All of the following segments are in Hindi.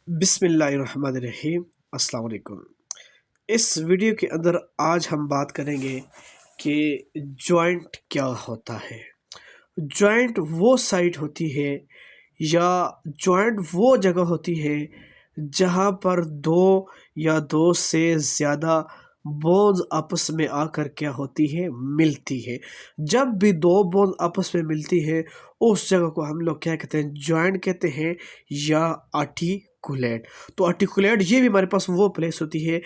बिस्मिल्लाहिर्रहमानिर्रहीम। अस्सलाम वालेकुम। इस वीडियो के अंदर आज हम बात करेंगे कि जॉइंट क्या होता है। जॉइंट वो साइट होती है या जॉइंट वो जगह होती है जहाँ पर दो या दो से ज़्यादा बोन्स आपस में आकर क्या होती है, मिलती है। जब भी दो बोन्स आपस में मिलती है उस जगह को हम लोग क्या कहते हैं, जॉइंट कहते हैं या आर्टिकुलेट। तो आर्टिकुलेट ये भी हमारे पास वो प्लेस होती है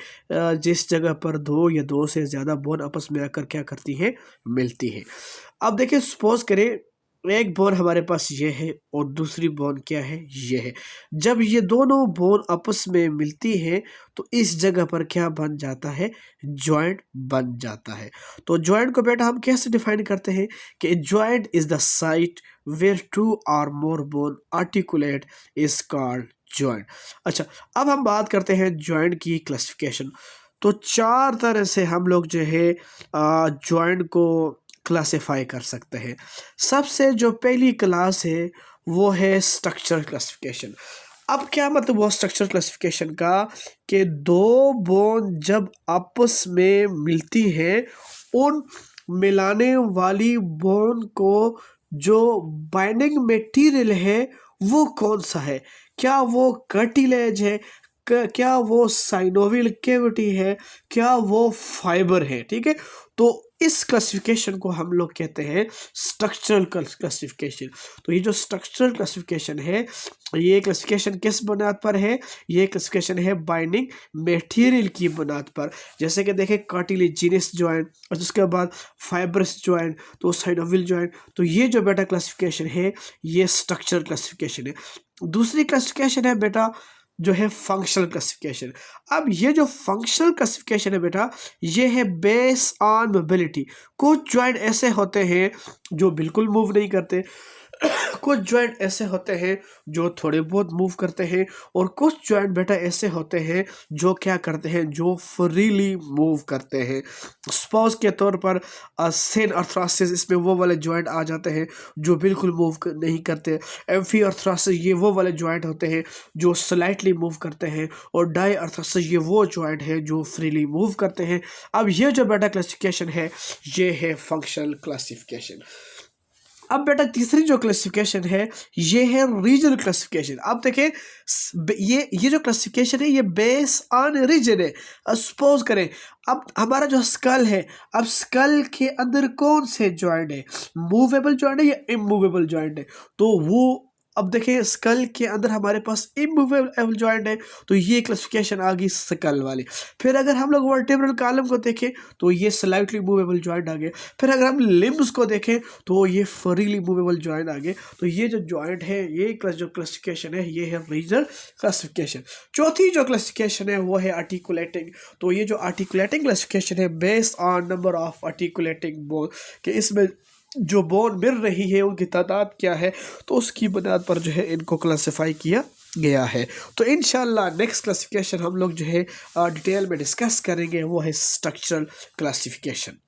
जिस जगह पर दो या दो से ज़्यादा बोन आपस में आकर क्या करती हैं, मिलती है। अब देखिए, सपोज करें एक बोन हमारे पास ये है और दूसरी बोन क्या है, ये है। जब ये दोनों बोन आपस में मिलती है तो इस जगह पर क्या बन जाता है, जॉइंट बन जाता है। तो जॉइंट को बेटा हम कैसे डिफाइन करते हैं कि joint is the site where two और more bone articulate is called joint. अच्छा, अब हम बात करते हैं जॉइंट की क्लासिफिकेशन। तो चार तरह से हम लोग जो है जॉइंट को क्लासिफाई कर सकते हैं। सबसे जो पहली क्लास है वो है स्ट्रक्चर क्लासिफिकेशन। अब क्या मतलब वो स्ट्रक्चर क्लासिफिकेशन का कि दो बोन जब आपस में मिलती हैं, उन मिलाने वाली बोन को जो बाइंडिंग मटेरियल है वो कौन सा है। क्या वो कार्टिलेज है, क्या वो साइनोवियल कैविटी है, क्या वो फाइबर है। ठीक है, तो इस क्लासिफिकेशन को हम लोग कहते हैं स्ट्रक्चरल क्लासिफिकेशन। तो ये जो स्ट्रक्चरल क्लासिफिकेशन है, ये क्लासिफिकेशन किस बुनियाद पर है, ये क्लासिफिकेशन है बाइंडिंग मटेरियल की बुनियाद पर। जैसे कि देखें, कार्टिलेजिनस जॉइंट और उसके बाद फाइब्रस जॉइंट, तो साइनोवियल जॉइंट। तो ये जो बेटा क्लासिफिकेशन है ये स्ट्रक्चरल क्लासिफिकेशन है। दूसरी क्लासिफिकेशन है बेटा जो है फंक्शनल क्लासिफिकेशन। अब ये जो फंक्शनल क्लासिफिकेशन है बेटा, ये है बेस ऑन मोबिलिटी। कुछ जॉइंट ऐसे होते हैं जो बिल्कुल मूव नहीं करते, कुछ जॉइंट ऐसे होते हैं जो थोड़े बहुत मूव करते हैं, और कुछ जॉइंट बेटा ऐसे होते हैं जो क्या करते हैं, जो फ्रीली मूव करते हैं। सपोज के तौर पर सेन अर्थरासिस, इसमें वो वाले जॉइंट आ जाते हैं जो बिल्कुल मूव नहीं करते। एम्फी अर्थरासिस ये वो वाले जॉइंट होते हैं जो स्लाइटली मूव करते हैं, और डाई अर्थरासिस ये वो जॉइंट है जो फ्रीली मूव करते हैं। अब ये जो बेटा क्लासिफिकेशन है ये है फंक्शनल क्लासिफिकेशन। अब बेटा तीसरी जो क्लासिफिकेशन है ये है रीजनल क्लासिफिकेशन। अब देखें, ये जो क्लासिफिकेशन है ये बेस ऑन रीजन है। सपोज करें, अब हमारा जो स्कल है, अब स्कल के अंदर कौन से जॉइंट है, मूवेबल जॉइंट है या इमूवेबल जॉइंट है। तो वो अब देखिए, स्कल के अंदर हमारे पास इमूवेबल जॉइंट है, तो ये क्लासिफिकेशन आ गई स्कल वाली। फिर अगर हम लोग वर्टेब्रल कॉलम को देखें तो ये स्लाइटली मूवेबल जॉइंट आ गए। फिर अगर हम लिम्स को देखें तो ये फ्रीली मूवेबल जॉइंट आ गए। तो ये जो जॉइंट है, ये जो क्लासिफिकेशन है ये है रीजनल क्लासिफिकेशन। चौथी जो क्लासिफिकेशन है वो है आर्टिकुलेटिंग। तो ये जो आर्टिकुलेटिंग क्लासिफिकेशन है based on number of articulating bone, कि इसमें जो बोन मिल रही है उनकी तादाद क्या है, तो उसकी बुनियाद पर जो है इनको क्लासिफाई किया गया है। तो इंशाल्लाह नेक्स्ट क्लासिफिकेशन हम लोग जो है डिटेल में डिस्कस करेंगे, वो है स्ट्रक्चरल क्लासिफिकेशन।